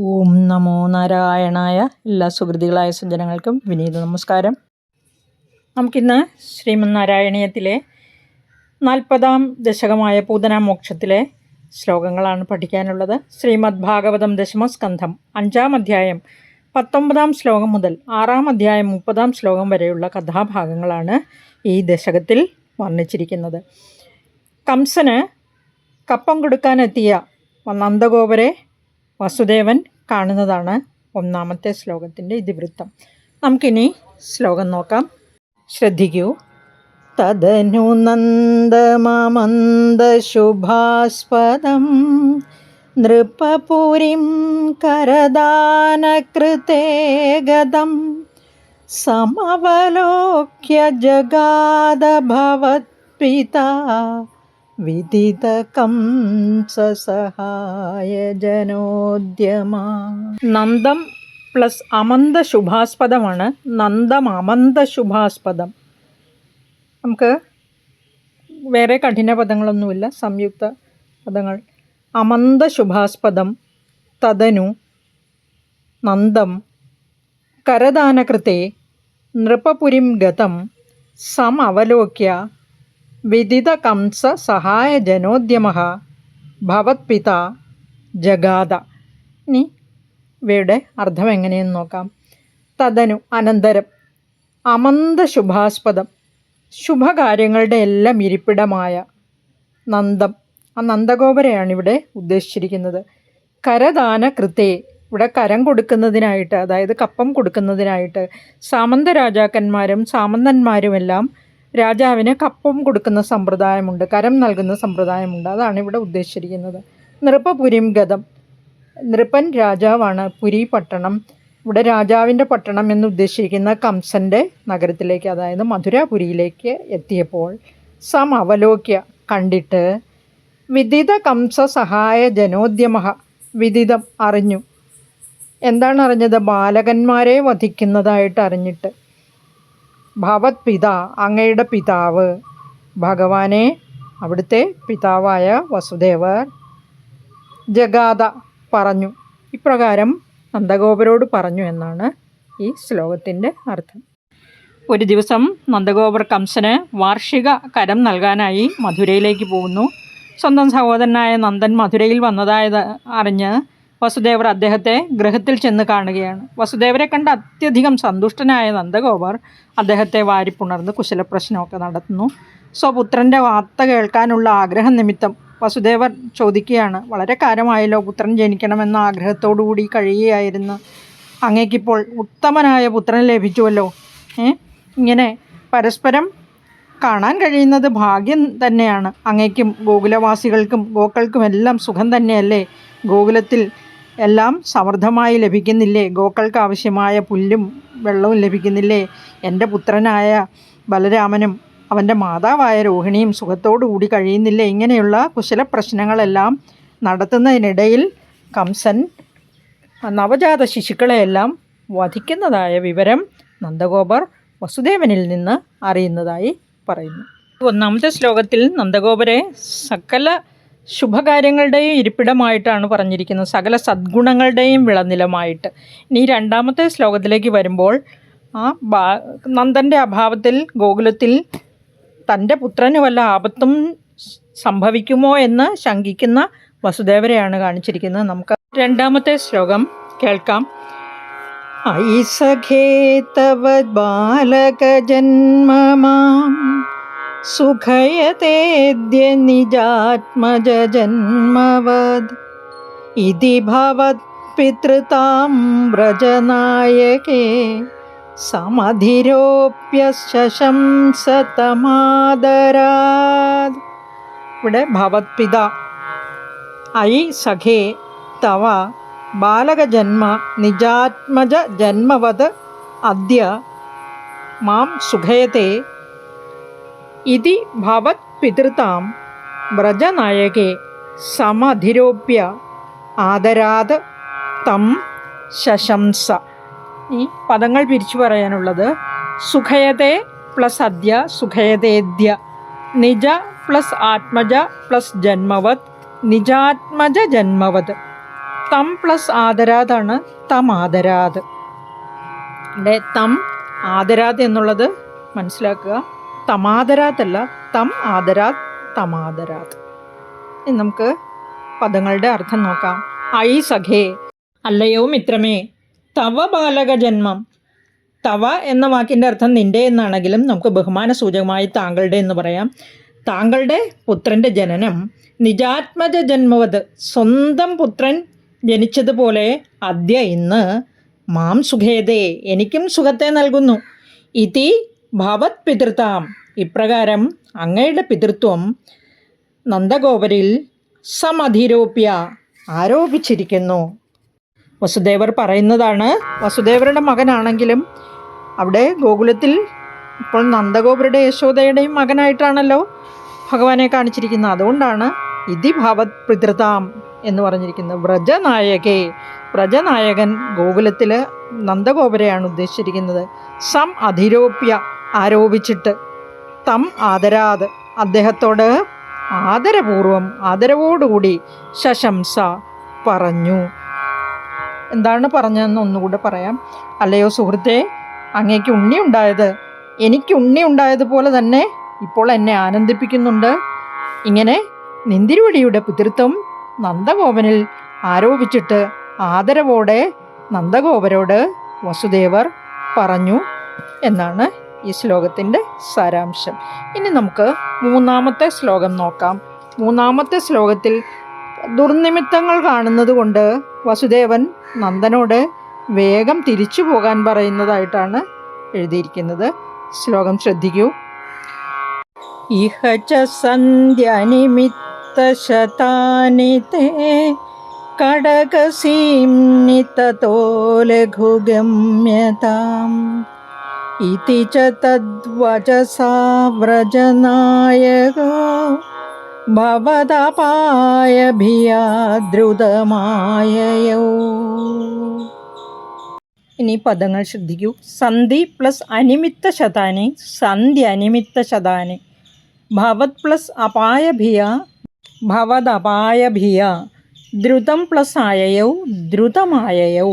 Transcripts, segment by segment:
ഓം നമോ നാരായണായ. എല്ലാ സുഹൃത്തുക്കളായ സജ്ജനങ്ങൾക്കും വിനീത നമസ്കാരം. നമുക്കിന്ന് ശ്രീമന്നാരായണീയത്തിലെ 40-ാം ദശകമായ പൂതനാമോക്ഷത്തിലെ ശ്ലോകങ്ങളാണ് പഠിക്കാനുള്ളത്. ശ്രീമദ് ഭാഗവതം ദശമസ്കന്ധം 5-ാം അധ്യായം 19-ാം ശ്ലോകം മുതൽ 6-ാം അധ്യായം 30-ാം ശ്ലോകം വരെയുള്ള കഥാഭാഗങ്ങളാണ് ഈ ദശകത്തിൽ വർണ്ണിച്ചിരിക്കുന്നത്. കംസന് കപ്പം കൊടുക്കാനെത്തിയ നന്ദഗോപരെ വസുദേവൻ കാണുന്നതാണ് 1-ാമത്തെ ശ്ലോകത്തിൻ്റെ ഇതിവൃത്തം. നമുക്കിനി ശ്ലോകം നോക്കാം. ശ്രദ്ധിക്കൂ. തദനു നന്ദമമന്ദശുഭാസ്പദം നൃപപുരിം കരദാനകൃതേ ഗതം സമവലോക്യ ജഗാദ ഭവത്പിതാ വിദിതകംസസഹായ ജനോദ്യമാ. നന്ദം പ്ലസ് അമന്ത ശുഭാസ്പദമാണ്. നന്ദം അമന്ത ശുഭാസ്പദം. നമുക്ക് വേറെ കഠിന പദങ്ങളൊന്നുമില്ല, സംയുക്ത പദങ്ങൾ. അമന്ത ശുഭാസ്പദം തദനു നന്ദം കരദാനകൃതേ നൃപപുരിം ഗതം സമവലോക്യ വിദിത കംസ സഹായ ജനോദ്യമഃ ഭവത്പിതാ ജഗാദ. ഇനി ഇവയുടെ അർത്ഥം എങ്ങനെയെന്ന് നോക്കാം. തദനു അനന്തരം, അമന്ത ശുഭാസ്പദം ശുഭകാര്യങ്ങളുടെ എല്ലാം ഇരിപ്പിടമായ നന്ദം, ആ നന്ദഗോപരെയാണ് ഇവിടെ ഉദ്ദേശിച്ചിരിക്കുന്നത്. കരദാന കൃതേ, ഇവിടെ കരം കൊടുക്കുന്നതിനായിട്ട്, അതായത് കപ്പം കൊടുക്കുന്നതിനായിട്ട് സാമന്ത രാജാക്കന്മാരും സാമന്തന്മാരുമെല്ലാം രാജാവിന് കപ്പം കൊടുക്കുന്ന സമ്പ്രദായമുണ്ട്, കരം നൽകുന്ന സമ്പ്രദായമുണ്ട്. അതാണ് ഇവിടെ ഉദ്ദേശിച്ചിരിക്കുന്നത്. നൃപപുരിം ഗതം, നൃപൻ രാജാവാണ്. പുരി പട്ടണം, ഇവിടെ രാജാവിൻ്റെ പട്ടണം എന്ന് ഉദ്ദേശിച്ചിരിക്കുന്ന കംസൻ്റെ നഗരത്തിലേക്ക്, അതായത് മധുരാപുരിയിലേക്ക് എത്തിയപ്പോൾ സമവലോക്യ കണ്ടിട്ട് വിദിത കംസ സഹായ ജനോദ്യമഃ, വിദിതം അറിഞ്ഞു. എന്താണ് അറിഞ്ഞത്? ബാലകന്മാരെ വധിക്കുന്നതായിട്ട് അറിഞ്ഞിട്ട്. ഭവത് പിതാ, അങ്ങയുടെ പിതാവ്, ഭഗവാനെ അവിടുത്തെ പിതാവായ വസുദേവർ ജഗാദ പറഞ്ഞു, ഇപ്രകാരം നന്ദഗോപരോട് പറഞ്ഞു എന്നാണ് ഈ ശ്ലോകത്തിൻ്റെ അർത്ഥം. ഒരു ദിവസം നന്ദഗോപർ കംസന് വാർഷിക കരം നൽകാനായി മധുരയിലേക്ക് പോകുന്നു. സ്വന്തം സഹോദരനായ നന്ദൻ മധുരയിൽ വന്നതായത് അറിഞ്ഞ് വസുദേവർ അദ്ദേഹത്തെ ഗൃഹത്തിൽ ചെന്ന് കാണുകയാണ്. വസുദേവരെ കണ്ട് അത്യധികം സന്തുഷ്ടനായ നന്ദഗോപർ അദ്ദേഹത്തെ വാരിപ്പുണർന്ന് കുശലപ്രശ്നമൊക്കെ നടത്തുന്നു. സ്വപുത്രൻ്റെ വാർത്ത കേൾക്കാനുള്ള ആഗ്രഹം നിമിത്തം വസുദേവർ ചോദിക്കുകയാണ്, വളരെ കാലമായല്ലോ പുത്രൻ ജനിക്കണമെന്ന ആഗ്രഹത്തോടുകൂടി കഴിയുകയായിരുന്നു. അങ്ങേക്കിപ്പോൾ ഉത്തമനായ പുത്രൻ ലഭിച്ചുവല്ലോ. ഇങ്ങനെ പരസ്പരം കാണാൻ കഴിയുന്നത് ഭാഗ്യം തന്നെയാണ്. അങ്ങേക്കും ഗോകുലവാസികൾക്കും ഗോക്കൾക്കുമെല്ലാം സുഖം തന്നെയല്ലേ? ഗോകുലത്തിൽ എല്ലാം സമൃദ്ധമായി ലഭിക്കുന്നില്ലേ? ഗോക്കൾക്ക് ആവശ്യമായ പുല്ലും വെള്ളവും ലഭിക്കുന്നില്ലേ? എൻ്റെ പുത്രനായ ബലരാമനും അവൻ്റെ മാതാവായ രോഹിണിയും സുഖത്തോടുകൂടി കഴിയുന്നില്ലേ? ഇങ്ങനെയുള്ള കുശല പ്രശ്നങ്ങളെല്ലാം നടത്തുന്നതിനിടയിൽ കംസൻ നവജാത ശിശുക്കളെയെല്ലാം വധിക്കുന്നതായ വിവരം നന്ദഗോപർ വസുദേവനിൽ നിന്ന് അറിയുന്നതായി പറയുന്നു. 1-ാമത്തെ ശ്ലോകത്തിൽ നന്ദഗോപരെ സകല ശുഭകാര്യങ്ങളുടെയും ഇരിപ്പിടമായിട്ടാണ് പറഞ്ഞിരിക്കുന്നത്, സകല സദ്ഗുണങ്ങളുടെയും വിളനിലമായിട്ട്. ഇനി 2-ാമത്തെ ശ്ലോകത്തിലേക്ക് വരുമ്പോൾ ആ നന്ദൻ്റെ അഭാവത്തിൽ ഗോകുലത്തിൽ തൻ്റെ പുത്രന് വല്ല ആപത്തും സംഭവിക്കുമോ എന്ന് ശങ്കിക്കുന്ന വസുദേവരെയാണ് കാണിച്ചിരിക്കുന്നത്. നമുക്ക് 2-ാമത്തെ ശ്ലോകം കേൾക്കാം. ഐ സഖേ തവ ബാലക ജന്മമാം സുഖയതേദ്യ നിജാത്മജ ജന്മവദ് ഇതി ഭവത് പിതൃതാം വ്രജനായകേ സമധിരോപ്യ ശശംസതമാദരാത്. ഇവിടെ ഭവത് പിത ഐ സഖേ തവ ബാലകജന്മ നിജാത്മജ ജന്മവത് അദ്യ മാം സുഖയത്തെ ഇതി ഭവത് പിതൃതാം വ്രജനായകേ സമധിരോപ്യ ആദരാത് തം ശശംസ. ഈ പദങ്ങൾ പിരിച്ചു പറയാനുള്ളത് സുഖയതേ പ്ലസ് അദ്യ സുഖയതേദ്യ, നിജ പ്ലസ് ആത്മജ പ്ലസ് ജന്മവത് നിജാത്മജ ജന്മവത്. തം പ്ലസ് ആദരാതാണ് തം ആദരാത്. അല്ലെ, തം ആദരാത് എന്നുള്ളത് മനസ്സിലാക്കുക. തമാദരാത്തല്ല, തം ആദരാത് തമാദരാത്. ഇനി നമുക്ക് പദങ്ങളുടെ അർത്ഥം നോക്കാം. ഐ സഖേ, അല്ലയോ മിത്രമേ. തവ ബാലക ജന്മം. തവ എന്ന വാക്കിൻ്റെ അർത്ഥം നിൻ്റെ എന്നാണെങ്കിലും നമുക്ക് ബഹുമാന സൂചകമായി താങ്കളുടെ എന്ന് പറയാം. താങ്കളുടെ പുത്രൻ്റെ ജനനം നിജാത്മജ ജന്മവത്, സ്വന്തം പുത്രൻ ജനിച്ചതുപോലെ അദ്യ ഇന്ന് മാം സുഖേതേ, എനിക്കും സുഖത്തെ നൽകുന്നു. ഇതി ഭവത് പിതൃതാം, ഇപ്രകാരം അങ്ങയുടെ പിതൃത്വം നന്ദഗോപരിൽ സമധിരോപ്യ, ആരോപിച്ചിരിക്കുന്നു. വസുദേവർ പറയുന്നതാണ്. വസുദേവരുടെ മകനാണെങ്കിലും അവിടെ ഗോകുലത്തിൽ ഇപ്പോൾ നന്ദഗോപരുടെ യശോദയുടെയും മകനായിട്ടാണല്ലോ ഭഗവാനെ കാണിച്ചിരിക്കുന്നത്. അതുകൊണ്ടാണ് ഇതി ഭവത് പിതൃതാം എന്ന് പറഞ്ഞിരിക്കുന്നത്. വ്രജനായകേ, വ്രജനായകൻ ഗോകുലത്തിൽ നന്ദഗോപരെയാണ് ഉദ്ദേശിച്ചിരിക്കുന്നത്. സം അധിരോപ്യ, ആരോപിച്ചിട്ട്. തം ആദരാത്, അദ്ദേഹത്തോട് ആദരപൂർവം, ആദരവോടുകൂടി ശശംസ പറഞ്ഞു. എന്താണ് പറഞ്ഞതെന്ന് ഒന്നുകൂടെ പറയാം. അല്ലയോ സുഹൃത്തെ, അങ്ങേക്ക് ഉണ്ണി ഉണ്ടായത് എനിക്ക് ഉണ്ണി ഉണ്ടായതുപോലെ തന്നെ ഇപ്പോൾ എന്നെ ആനന്ദിപ്പിക്കുന്നുണ്ട്. ഇങ്ങനെ നിന്തിരുവടിയുടെ പിതൃത്വം നന്ദഗോപനിൽ ആരോപിച്ചിട്ട് ആദരവോടെ നന്ദഗോപരോട് വസുദേവർ പറഞ്ഞു എന്നാണ് ഈ ശ്ലോകത്തിൻ്റെ സാരാംശം. ഇനി നമുക്ക് മൂന്നാമത്തെ ശ്ലോകം നോക്കാം. മൂന്നാമത്തെ ശ്ലോകത്തിൽ ദുർനിമിത്തങ്ങൾ കാണുന്നത് കൊണ്ട് വസുദേവൻ നന്ദനോട് വേഗം തിരിച്ചു പോകാൻ പറയുന്നതായിട്ടാണ് എഴുതിയിരിക്കുന്നത്. ശ്ലോകം ശ്രദ്ധിക്കൂ. ഇഹ ച സന്ധ്യാനിമിത്തശതാനി തേ കടകസീംനി തതോ ലഘുഗമ്യതാം ഇതി ച തദ്വചസാ വ്രജനായകോ ഭവദപായഭിയാ ദ്രുതമായയോ. ഇനി പദങ്ങൾ ശ്രദ്ധിക്കൂ. സന്ധി പ്ലസ് അനിമിത്ത ശതാനി, സന്ധി അനിമിത്ത ശതാനി. ഭവത് പ്ലസ് അപായഭിയ, ഭവദപായഭിയ. ദ്രുതം പ്ലസ് ആയയൗ, ദ്രുതമായയൗ.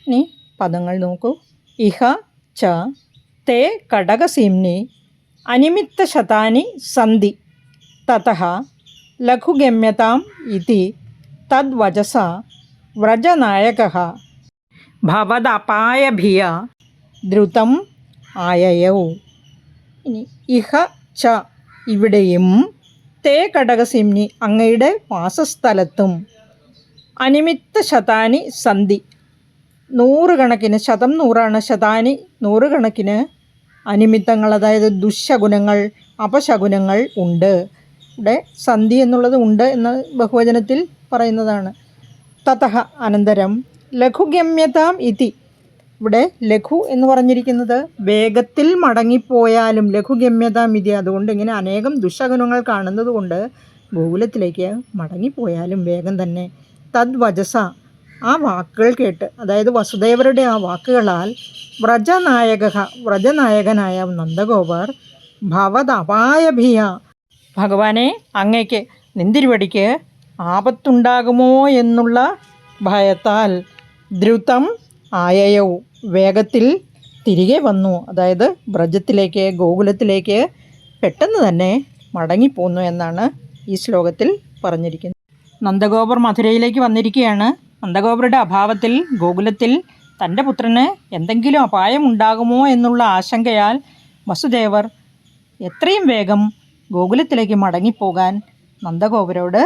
ഇനി പദങ്ങൾ നോക്കൂ. ഇഹ ച തേ കടകസീംനി അനിമിത്ത ശതാനി സന്ധി തതഃ ലഘുഗമ്യതാം ഇതി തദ്വചസ വ്രജനായകഃ ഭവദപായഭിയ ദ്രുതം ആയയൗ. ഇനി ഇഹ ച, ഇവിടെയും, തേ കടകസിംനി, അങ്ങയുടെ വാസസ്ഥലത്തും, അനിമിത്ത ശതാനി സന്ധി, നൂറുകണക്കിന്, ശതം നൂറാണ്, ശതാനി നൂറുകണക്കിന് അനിമിത്തങ്ങൾ, അതായത് ദുശകുനങ്ങൾ, അപശകുനങ്ങൾ ഉണ്ട്. ഇവിടെ സന്ധി എന്നുള്ളത് ഉണ്ട് എന്ന് ബഹുവചനത്തിൽ പറയുന്നതാണ്. തതഃ, അനന്തരം, ലഘുഗമ്യതാം ഇതി, ഇവിടെ ലഘു എന്ന് പറഞ്ഞിരിക്കുന്നത് വേഗത്തിൽ മടങ്ങിപ്പോയാലും, ലഘുഗമ്യതാം ഇതി, അതുകൊണ്ട് ഇങ്ങനെ അനേകം ദുശകുനങ്ങൾ കാണുന്നത് കൊണ്ട് ഗോകുലത്തിലേക്ക് മടങ്ങിപ്പോയാലും വേഗം തന്നെ. തദ്വചസ, ആ വാക്കുകൾ കേട്ട്, അതായത് വസുദേവരുടെ ആ വാക്കുകളാൽ, വ്രജനായക, വ്രജനായകനായ നന്ദഗോപർ, ഭവദപായഭിയ, ഭഗവാനെ അങ്ങയ്ക്ക് നിന്തിരുവടിക്ക് ആപത്തുണ്ടാകുമോ എന്നുള്ള ഭയത്താൽ, ദ്രുതം ആയയൗ, വേഗത്തിൽ തിരികെ വന്നു. അതായത് വ്രജത്തിലേക്ക്, ഗോകുലത്തിലേക്ക് പെട്ടെന്ന് തന്നെ മടങ്ങിപ്പോന്നു എന്നാണ് ഈ ശ്ലോകത്തിൽ പറഞ്ഞിരിക്കുന്നത്. നന്ദഗോപർ മധുരയിലേക്ക് വന്നിരിക്കുകയാണ്. നന്ദഗോപരുടെ അഭാവത്തിൽ ഗോകുലത്തിൽ തൻ്റെ പുത്രന് എന്തെങ്കിലും അപായം ഉണ്ടാകുമോ എന്നുള്ള ആശങ്കയാൽ വസുദേവർ എത്രയും വേഗം ഗോകുലത്തിലേക്ക് മടങ്ങിപ്പോകാൻ നന്ദഗോപരോട്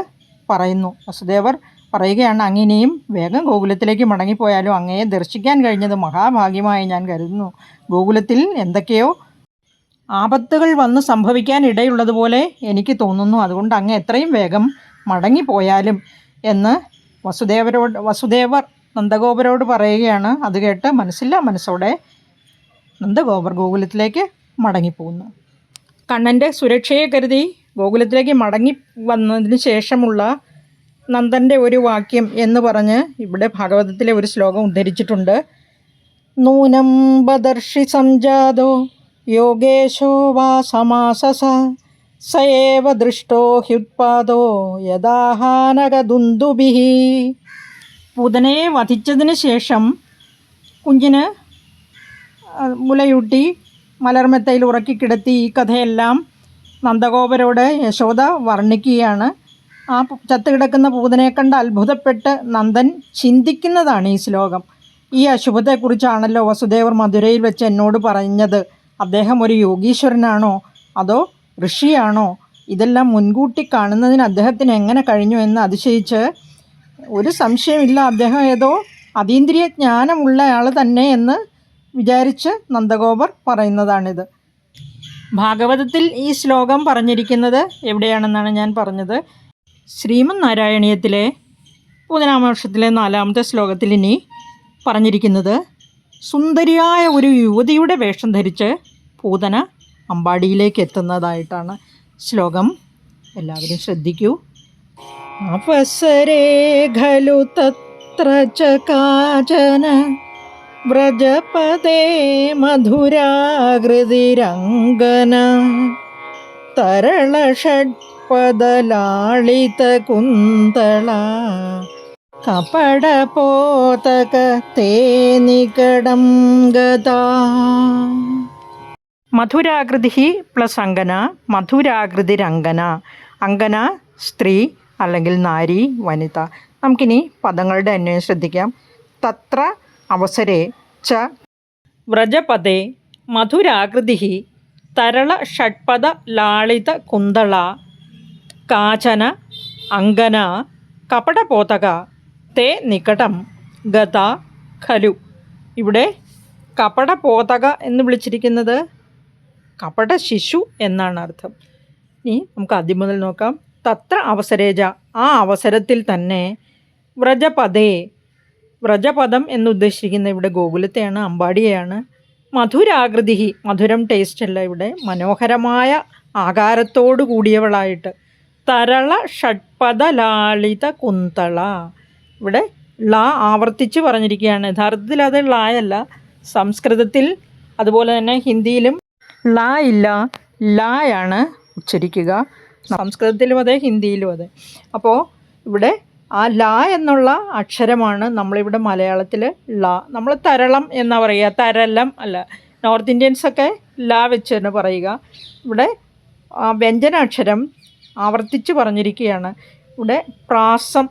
പറയുന്നു. വസുദേവർ പറയുകയാണ്, അങ്ങിനെയും വേഗം ഗോകുലത്തിലേക്ക് മടങ്ങിപ്പോയാലും അങ്ങയെ ദർശിക്കാൻ കഴിഞ്ഞത് മഹാഭാഗ്യമായി ഞാൻ കരുതുന്നു. ഗോകുലത്തിൽ എന്തൊക്കെയോ ആപത്തുകൾ വന്ന് സംഭവിക്കാൻ ഇടയുള്ളതുപോലെ എനിക്ക് തോന്നുന്നു. അതുകൊണ്ട് അങ്ങ് എത്രയും വേഗം മടങ്ങിപ്പോയാലും എന്ന് വസുദേവർ നന്ദഗോപരോട് പറയുകയാണ്. അത് കേട്ട് മനസ്സില്ലാ മനസ്സോടെ നന്ദഗോപർ ഗോകുലത്തിലേക്ക് മടങ്ങിപ്പോകുന്നു. കണ്ണൻ്റെ സുരക്ഷയെ കരുതി ഗോകുലത്തിലേക്ക് മടങ്ങി വന്നതിന് ശേഷമുള്ള നന്ദൻ്റെ ഒരു വാക്യം എന്ന് പറഞ്ഞ് ഇവിടെ ഭാഗവതത്തിലെ ഒരു ശ്ലോകം ഉദ്ധരിച്ചിട്ടുണ്ട്. നൂനം ബദർഷി സംജാതോ യോഗേശോ വാ സമാസസ സയേവ ദൃഷ്ടോ ഹ്യുത്പാദോ യദാഹാനകദുന്ദുഭിഃ. പൂതനയെ വധിച്ചതിന് ശേഷം കുഞ്ഞിന് മുലയൂട്ടി മലർമെത്തയിൽ ഉറക്കിക്കിടത്തി ഈ കഥയെല്ലാം നന്ദഗോപരോട് യശോദ വർണ്ണിക്കുകയാണ്. ആ ചത്തുകിടക്കുന്ന പൂതനയെ കണ്ട് അത്ഭുതപ്പെട്ട് നന്ദൻ ചിന്തിക്കുന്നതാണ് ഈ ശ്ലോകം. ഈ അശുഭത്തെക്കുറിച്ചാണല്ലോ വസുദേവർ മധുരയിൽ വെച്ച് എന്നോട് പറഞ്ഞത്. അദ്ദേഹം ഒരു യോഗീശ്വരനാണോ അതോ ഋഷിയാണോ? ഇതെല്ലാം മുൻകൂട്ടി കാണുന്നതിന് അദ്ദേഹത്തിന് എങ്ങനെ കഴിഞ്ഞു എന്ന് അതിശയിച്ച്, ഒരു സംശയമില്ല അദ്ദേഹം ഏതോ അതീന്ദ്രിയ ജ്ഞാനമുള്ള ആൾ തന്നെ എന്ന് വിചാരിച്ച് നന്ദഗോപർ പറയുന്നതാണിത്. ഭാഗവതത്തിൽ ഈ ശ്ലോകം പറഞ്ഞിരിക്കുന്നത് എവിടെയാണെന്നാണ് ഞാൻ പറഞ്ഞത്. ശ്രീമദ് നാരായണീയത്തിലെ പൂതനാമോക്ഷത്തിലെ 4ാമത്തെ ശ്ലോകത്തിൽ ഇനി പറഞ്ഞിരിക്കുന്നത്, സുന്ദരിയായ ഒരു യുവതിയുടെ വേഷം ധരിച്ച് പൂതന അമ്പാടിയിലേക്ക് എത്തുന്നതായിട്ടാണ്. ശ്ലോകം എല്ലാവരും ശ്രദ്ധിക്കൂ. അവസരേ ഖലു തത്ര ച കാചന വ്രജപദേ മധുരാകൃതിരംഗന തരള ഷഡ്പദലാളിത കുന്തള കപടപോതക തേ നികടം ഗതാ. മധുരാകൃതി പ്ലസ് അങ്കന, മധുരാകൃതിരംഗന. അങ്കന സ്ത്രീ അല്ലെങ്കിൽ നാരി, വനിത. നമുക്കിനി പദങ്ങളുടെ അന്വയം ശ്രദ്ധിക്കാം. തത്ര അവസരേ ച വ്രജപദേ മധുരാകൃതി തരള ഷഡ്പദ ലാളിത കുന്തള കാചന അങ്കന കപടപോതക തേ നികടം ഗത ഖലു. ഇവിടെ കപടപോതക എന്ന് വിളിച്ചിരിക്കുന്നത് കപട ശിശു എന്നാണ് അർത്ഥം. ഇനി നമുക്ക് ആദ്യം മുതൽ നോക്കാം. തത്ര അവസരേജ, ആ അവസരത്തിൽ തന്നെ, വ്രജപദേ, വ്രജപദം എന്നുദ്ദേശിക്കുന്ന ഇവിടെ ഗോകുലത്തെയാണ്, അമ്പാടിയെയാണ്. മധുരാകൃതി, മധുരം ടേസ്റ്റ് അല്ല, ഇവിടെ മനോഹരമായ ആകാരത്തോടു കൂടിയവളായിട്ട്. തരള ഷഡ്പദ ലാളിത കുന്തള, ഇവിടെ ള ആവർത്തിച്ച് പറഞ്ഞിരിക്കുകയാണ്. യഥാർത്ഥത്തിൽ അത് ളായല്ല. സംസ്കൃതത്തിൽ അതുപോലെ തന്നെ ഹിന്ദിയിലും ള ഇല്ല, ലായാണ് ഉച്ചരിക്കുക. സംസ്കൃതത്തിലും അതെ, ഹിന്ദിയിലും അതെ. അപ്പോൾ ഇവിടെ ആ ല എന്നുള്ള അക്ഷരമാണ് നമ്മളിവിടെ മലയാളത്തിൽ ള. നമ്മൾ തരളം എന്നാ പറയുക, തരലം അല്ല. നോർത്ത് ഇന്ത്യൻസൊക്കെ ല വെച്ച് തന്നെ പറയുക. ഇവിടെ വ്യഞ്ജനാക്ഷരം ആവർത്തിച്ച് പറഞ്ഞിരിക്കുകയാണ്. ഇവിടെ പ്രാസം,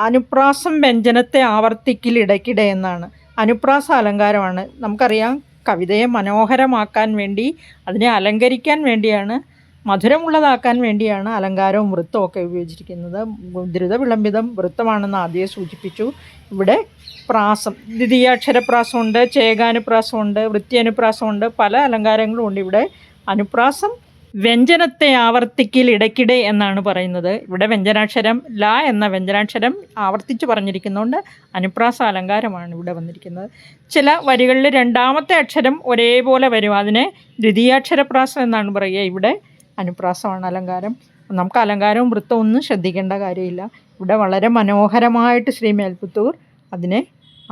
അനുപ്രാസം വ്യഞ്ജനത്തെ ആവർത്തിക്കൽ ഇടയ്ക്കിടെ എന്നാണ്. അനുപ്രാസ അലങ്കാരമാണ്. നമുക്കറിയാം, കവിതയെ മനോഹരമാക്കാൻ വേണ്ടി, അതിനെ അലങ്കരിക്കാൻ വേണ്ടിയാണ്, മധുരമുള്ളതാക്കാൻ വേണ്ടിയാണ് അലങ്കാരവും വൃത്തവും ഒക്കെ ഉപയോഗിച്ചിരിക്കുന്നത്. ദ്രുത വിളംബിതം വൃത്തമാണെന്ന് ആദ്യം സൂചിപ്പിച്ചു. ഇവിടെ പ്രാസം, ദ്വിതീയാക്ഷരപ്രാസമുണ്ട്, ചേകാനുപ്രാസമുണ്ട്, വൃത്യനുപ്രാസമുണ്ട്, പല അലങ്കാരങ്ങളും ഉണ്ട്. ഇവിടെ അനുപ്രാസം വ്യഞ്ജനത്തെ ആവർത്തിക്കൽ ഇടയ്ക്കിടെ എന്നാണ് പറയുന്നത്. ഇവിടെ വ്യഞ്ജനാക്ഷരം ല എന്ന വ്യഞ്ജനാക്ഷരം ആവർത്തിച്ച് പറഞ്ഞിരിക്കുന്നതുകൊണ്ട് അനുപ്രാസ അലങ്കാരമാണ് ഇവിടെ വന്നിരിക്കുന്നത്. ചില വരികളിൽ രണ്ടാമത്തെ അക്ഷരം ഒരേപോലെ വരും, അതിനെ ദ്വിതീയാക്ഷരപ്രാസം എന്നാണ് പറയുക. ഇവിടെ അനുപ്രാസമാണ് അലങ്കാരം. നമുക്ക് അലങ്കാരവും വൃത്തവും ഒന്നും ശ്രദ്ധിക്കേണ്ട കാര്യമില്ല. ഇവിടെ വളരെ മനോഹരമായിട്ട് ശ്രീ മേൽപ്പുത്തൂർ അതിനെ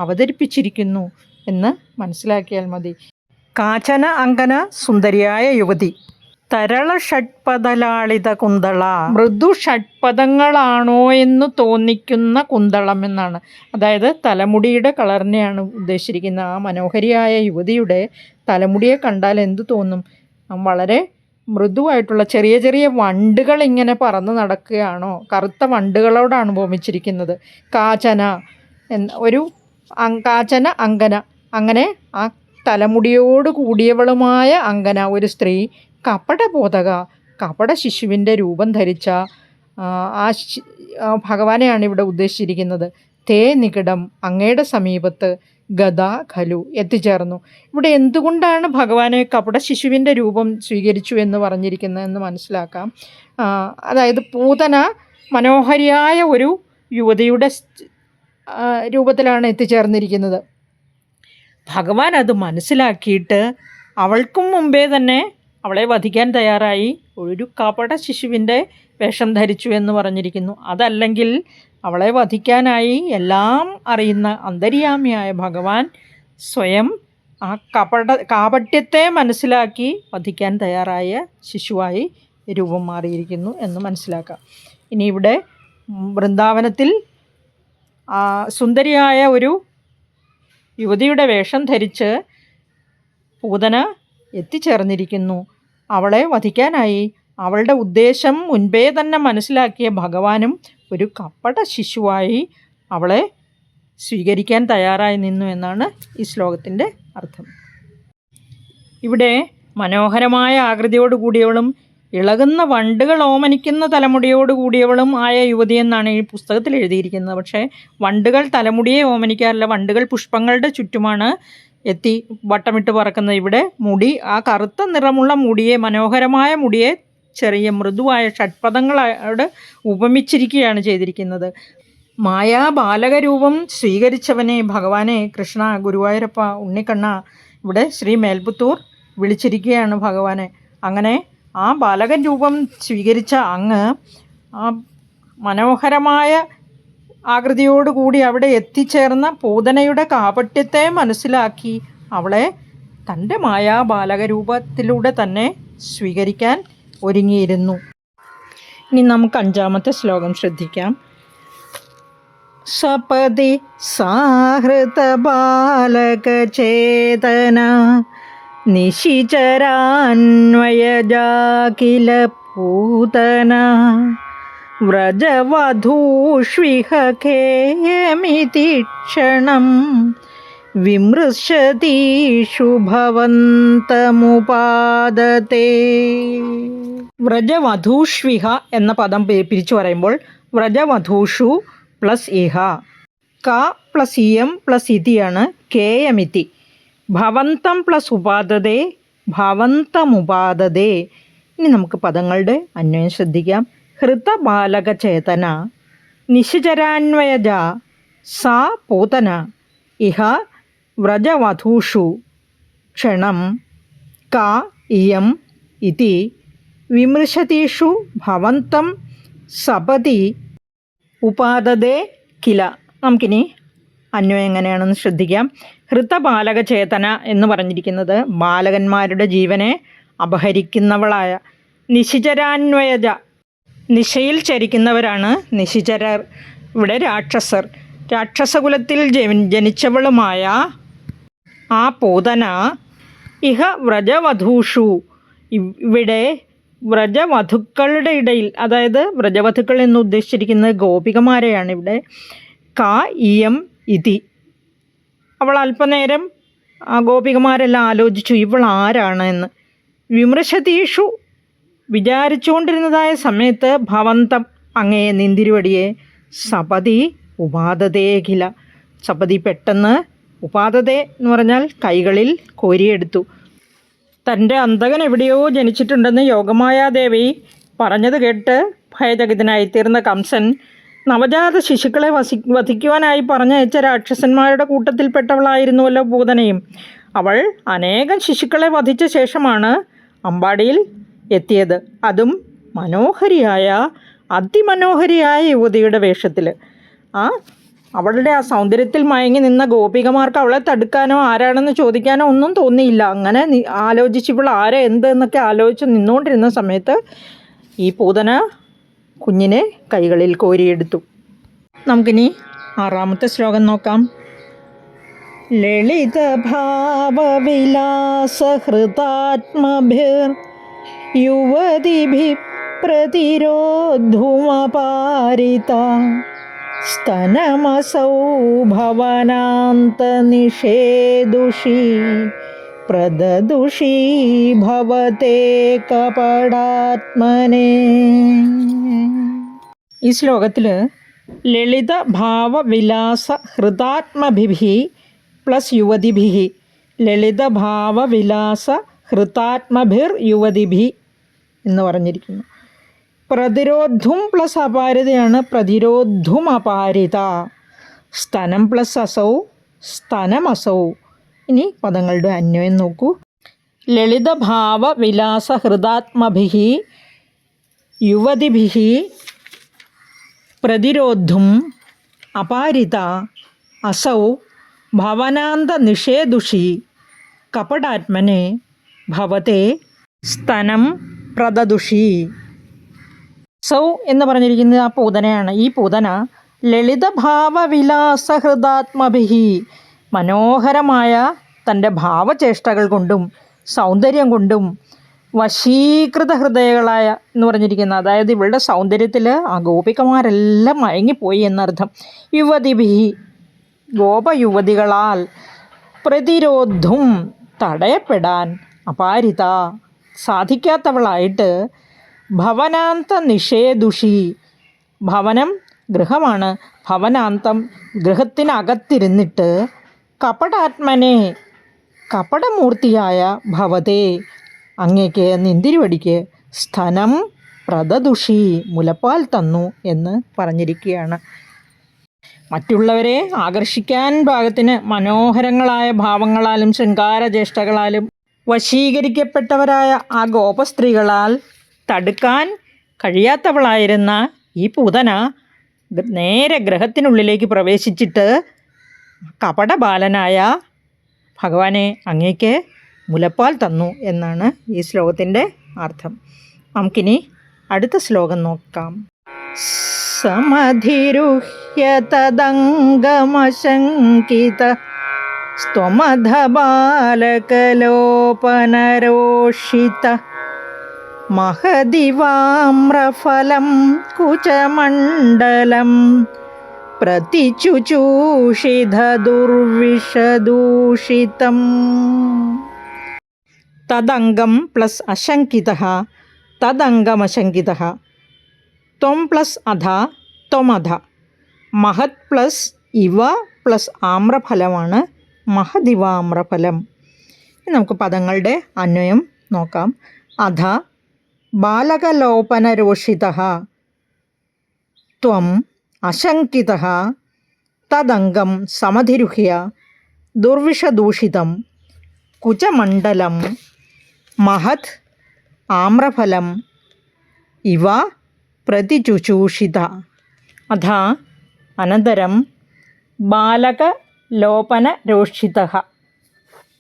അവതരിപ്പിച്ചിരിക്കുന്നു എന്ന് മനസ്സിലാക്കിയാൽ മതി. കാചന അങ്കന, സുന്ദരിയായ യുവതി. തരള ഷഡ്പദലാളിത കുന്തള, മൃദു ഷഡ്പദങ്ങളാണോ എന്ന് തോന്നിക്കുന്ന കുന്തളം എന്നാണ്. അതായത് തലമുടിയുടെ കളറിനെയാണ് ഉദ്ദേശിച്ചിരിക്കുന്നത്. ആ മനോഹരിയായ യുവതിയുടെ തലമുടിയെ കണ്ടാൽ എന്തു തോന്നും? വളരെ മൃദുവായിട്ടുള്ള ചെറിയ ചെറിയ വണ്ടുകൾ ഇങ്ങനെ പറന്ന് നടക്കുകയാണോ? കറുത്ത വണ്ടുകളോടാണ് ഉപമിച്ചിരിക്കുന്നത്. കാചന ഒരു കാചന അങ്കന, അങ്ങനെ ആ തലമുടിയോട് കൂടിയവളുമായ അങ്കന, ഒരു സ്ത്രീ. കപടബോധക, കപട ശിശുവിൻ്റെ രൂപം ധരിച്ച ആ ഭഗവാനെയാണ് ഇവിടെ ഉദ്ദേശിച്ചിരിക്കുന്നത്. തേ നികടം, അങ്ങയുടെ സമീപത്ത്, ഗത ഖലു, എത്തിച്ചേർന്നു. ഇവിടെ എന്തുകൊണ്ടാണ് ഭഗവാനെ കപട ശിശുവിൻ്റെ രൂപം സ്വീകരിച്ചു എന്ന് പറഞ്ഞിരിക്കുന്നതെന്ന് മനസ്സിലാക്കാം. അതായത് പൂതന മനോഹരിയായ ഒരു യുവതിയുടെ രൂപത്തിലാണ് എത്തിച്ചേർന്നിരിക്കുന്നത്. ഭഗവാൻ അത് മനസ്സിലാക്കിയിട്ട് അവൾക്കും മുമ്പേ തന്നെ അവളെ വധിക്കാൻ തയ്യാറായി ഒരു കപട ശിശുവിൻ്റെ വേഷം ധരിച്ചു എന്ന് പറഞ്ഞിരിക്കുന്നു. അതല്ലെങ്കിൽ അവളെ വധിക്കാനായി എല്ലാം അറിയുന്ന അന്തര്യാമിയായ ഭഗവാൻ സ്വയം ആ കാപട്യത്തെ മനസ്സിലാക്കി വധിക്കാൻ തയ്യാറായ ശിശുവായി രൂപം മാറിയിരിക്കുന്നു എന്ന് മനസ്സിലാക്കാം. ഇനി ഇവിടെ വൃന്ദാവനത്തിൽ സുന്ദരിയായ ഒരു യുവതിയുടെ വേഷം ധരിച്ച് പൂതന എത്തിച്ചേർന്നിരിക്കുന്നു. അവളെ വധിക്കാനായി അവളുടെ ഉദ്ദേശം മുൻപേ തന്നെ മനസ്സിലാക്കിയ ഭഗവാനും ഒരു കപട ശിശുവായി അവളെ സ്വീകരിക്കാൻ തയ്യാറായി നിന്നു എന്നാണ് ഈ ശ്ലോകത്തിൻ്റെ അർത്ഥം. ഇവിടെ മനോഹരമായ ആകൃതിയോട് കൂടിയവളും ഇളകുന്ന വണ്ടുകൾ ഓമനിക്കുന്ന തലമുടിയോട് കൂടിയവളും ആയ യുവതി എന്നാണ് ഈ പുസ്തകത്തിൽ എഴുതിയിരിക്കുന്നത്. പക്ഷേ വണ്ടുകൾ തലമുടിയെ ഓമനിക്കാറില്ല. വണ്ടുകൾ പുഷ്പങ്ങളുടെ ചുറ്റുമാണ് എത്തി വട്ടമിട്ട് പറക്കുന്നത്. ഇവിടെ മുടി, ആ കറുത്ത നിറമുള്ള മുടിയെ, മനോഹരമായ മുടിയെ ചെറിയ മൃദുവായ ഷഡ്പദങ്ങളോട് ഉപമിച്ചിരിക്കുകയാണ് ചെയ്തിരിക്കുന്നത്. മായാബാലകരൂപം സ്വീകരിച്ചവനെ, ഭഗവാനെ, കൃഷ്ണ, ഗുരുവായൂരപ്പ, ഉണ്ണിക്കണ്ണ, ഇവിടെ ശ്രീ മേൽപുത്തൂർ വിളിച്ചിരിക്കുകയാണ് ഭഗവാനെ. അങ്ങനെ ആ ബാലകൻ രൂപം സ്വീകരിച്ച അങ്ങ് ആ മനോഹരമായ ആകൃതിയോടുകൂടി അവിടെ എത്തിച്ചേർന്ന പൂതനയുടെ കാപട്യത്തെ മനസ്സിലാക്കി അവളെ തൻ്റെ മായാബാലകരൂപത്തിലൂടെ തന്നെ സ്വീകരിക്കാൻ ഒരുങ്ങിയിരുന്നു. ഇനി നമുക്ക് 5ാമത്തെ ശ്ലോകം ശ്രദ്ധിക്കാം. സപതി സാഹൃത ബാലകചേതന നിശിചരാന്വയജാകില പൂതന വ്രജവധൂഷ്വിഹ ഖേയമിതി ക്ഷണം വിമൃശതീഷു ഭവന്തമുപാദതേ. വ്രജവധൂഷ്വിഹ എന്ന പദം പിരിച്ചു പറയുമ്പോൾ വ്രജവധൂഷു പ്ലസ് ഇഹ, ക പ്ലസ് ഇയം പ്ലസ് ഇതിയാണ് കേയമിതി. ഭവന്തം പ്ലസ് ഉപാദതേ, ഭവന്തമുപാദതേ. ഇനി നമുക്ക് പദങ്ങളുടെ അന്വയം ശ്രദ്ധിക്കാം. ഹൃതബാലകചേതന നിശിചരാന്വയജ സാ പൂതന ഇഹ വ്രജവധൂഷു ക്ഷണം ക ഇയം ഇതി വിമൃശതീഷു ഭവന്തം സപതി ഉപാദതേ കില. നമുക്കിനി അന്വയം എങ്ങനെയാണെന്ന് ശ്രദ്ധിക്കാം. ഹൃതബാലകചേതന എന്ന് പറഞ്ഞിരിക്കുന്നത് ബാലകന്മാരുടെ ജീവനെ അപഹരിക്കുന്നവളായ, നിശിചരാന്വയജ നിശയിൽ ചരിക്കുന്നവരാണ് നിശിചരർ. ഇവിടെ രാക്ഷസർ. രാക്ഷസകുലത്തിൽ ജനിച്ചവളുമായ ആ പൂതന ഇഹ വ്രജവധൂഷു, ഇവിടെ വ്രജവധുക്കളുടെ ഇടയിൽ, അതായത് വ്രജവധുക്കൾ എന്ന് ഉദ്ദേശിച്ചിരിക്കുന്നത് ഗോപികമാരെയാണ്. ഇവിടെ ക ഇയം ഇതി. അവൾ അല്പനേരം ആ ഗോപികമാരെല്ലാം ആലോചിച്ചു ഇവൾ ആരാണ് എന്ന്. വിമൃശതീഷു വിചാരിച്ചുകൊണ്ടിരുന്നതായ സമയത്ത് ഭവന്തം അങ്ങയെ നിന്തിരുവടിയെ സപതി ഉപാദതേഖില, സപതി പെട്ടെന്ന് ഉപാദതേ എന്ന് പറഞ്ഞാൽ കൈകളിൽ കോരിയെടുത്തു. തൻ്റെ അന്തകൻ എവിടെയോ ജനിച്ചിട്ടുണ്ടെന്ന് യോഗമായാദേവി പറഞ്ഞത് കേട്ട് ഭയചകിതനായിത്തീർന്ന കംസൻ നവജാത ശിശുക്കളെ വധിക്കുവാനായി പറഞ്ഞയച്ച രാക്ഷസന്മാരുടെ കൂട്ടത്തിൽപ്പെട്ടവളായിരുന്നുവല്ലോ പൂതനയും. അവൾ അനേകം ശിശുക്കളെ വധിച്ച ശേഷമാണ് അമ്പാടിയിൽ എത്തിയത്. അതും മനോഹരിയായ, അതിമനോഹരിയായ യുവതിയുടെ വേഷത്തിൽ. അവളുടെ ആ സൗന്ദര്യത്തിൽ മയങ്ങി നിന്ന ഗോപികമാർക്ക് അവളെ തടുക്കാനോ ആരാണെന്ന് ചോദിക്കാനോ ഒന്നും തോന്നിയില്ല. അങ്ങനെ ആലോചിച്ച് ഇവൾ ആരെ എന്ത് എന്നൊക്കെ ആലോചിച്ച് നിന്നുകൊണ്ടിരുന്ന സമയത്ത് ഈ പൂതന കുഞ്ഞിനെ കൈകളിൽ കോരിയെടുത്തു. നമുക്കിനി 6ാമത്തെ ശ്ലോകം നോക്കാം. ലളിത ഭാവവിലാസഹൃതാത്മഭിർ യുവതിഭി പ്രതിരോധുമപാരിത സ്തനമസൗ ഭവനാന്തനിഷേദുഷി പ്രദദുഷീ ഭവതേ കപടാത്മനേ. ഈ ശ്ലോകത്തിൽ ലളിത ഭാവവിലാസ ഹൃതാത്മഭിഹി പ്ലസ് യുവതിഭിഹി, ലളിത ഭാവവിലാസ ഹൃതാത്മഭിർ യുവതിഭി എന്ന് പറഞ്ഞിരിക്കുന്നു. പ്രതിരോധും പ്ലസ് അപാരിതയാണ് പ്രതിരോധും അപാരിത. സ്തനം പ്ലസ് അസൗ സ്തനമസൗ. ഇനി പദങ്ങളുടെ അന്വയം നോക്കൂ. ലളിതഭാവ വിലാസ ഹൃദാത്മഭിഹി യുവതിഭിഹി പ്രതിരോധും അപാരിത അസൗ ഭവനാന്ത നിഷേദുഷി കപടാത്മനെ ഭവത്തെ സ്തനം പ്രദദുഷി. സൗ എന്ന് പറഞ്ഞിരിക്കുന്നത് ആ പൂതനയാണ്. ഈ പൂതന ലളിതഭാവവിലാസഹൃദാത്മഭിः മനോഹരമായ തൻ്റെ ഭാവചേഷ്ടകൾ കൊണ്ടും സൗന്ദര്യം കൊണ്ടും വശീകൃത ഹൃദയങ്ങളായ എന്ന് പറഞ്ഞിരിക്കുന്ന, അതായത് ഇവളുടെ സൗന്ദര്യത്തിൽ ആ ഗോപികമാരെല്ലാം മയങ്ങിപ്പോയി എന്നർത്ഥം. യുവതിഭിः ഗോപയുവതികളാൽ പ്രതിരോധും തടയപ്പെടാൻ അപാരിത സാധിക്കാത്തവളായിട്ട് ഭവനാന്ത നിഷേധുഷി, ഭവനം ഗൃഹമാണ്, ഭവനാന്തം ഗൃഹത്തിനകത്തിരുന്നിട്ട് കപടാത്മനെ കപടമൂർത്തിയായ ഭവതേ അങ്ങേക്ക് നിന്തിരിവടിക്ക് സ്ഥനം പ്രദദുഷി മുലപ്പാൽ തന്നു എന്ന് പറഞ്ഞിരിക്കുകയാണ്. മറ്റുള്ളവരെ ആകർഷിക്കാൻ പാകത്തിന് മനോഹരങ്ങളായ ഭാവങ്ങളാലും ശൃംഗാരചേഷ്ടകളാലും വശീകരിക്കപ്പെട്ടവരായ ആ ഗോപസ്ത്രീകളാൽ തടുക്കാൻ കഴിയാത്തവളായിരുന്ന ഈ പൂതന നേരെ ഗ്രഹത്തിനുള്ളിലേക്ക് പ്രവേശിച്ചിട്ട് കപടബാലനായ ഭഗവാനെ അങ്ങേക്ക് മുലപ്പാൽ തന്നു എന്നാണ് ഈ ശ്ലോകത്തിൻ്റെ അർത്ഥം. നമുക്കിനി അടുത്ത ശ്ലോകം നോക്കാം. സമധിരുഹ്യ തദംഗമശങ്കിത സ്ത്വമധബാലകലോപനരോഷിത മഹദിവാമ്രഫലം കുചമണ്ഡലം പ്രതിചുചൂഷിധദുർവിഷദൂഷിതം. തദംഗം പ്ലസ് അശങ്കിതഃ തദംഗമശങ്കിതഃ. ത്വം പ്ലസ് അധ ത്വമധ. മഹത് പ്ലസ് ഇവ പ്ലസ് ആമ്രഫലമാണ് മഹദിവാമ്രഫലം. നമുക്ക് പദങ്ങളുടെ അന്വയം നോക്കാം. അധ ബാലകലോപനരോഷിതഃ ത്വം അശങ്കിതഃ തദംഗം സമധിരുഹ്യ ദുർവിഷദൂഷിതം കുചമണ്ഡലം മഹത് ആമ്രഫലം ഇവ പ്രതിചുചൂഷിത. അധ അനന്തരം ബാലകലോപനരോഷിതഃ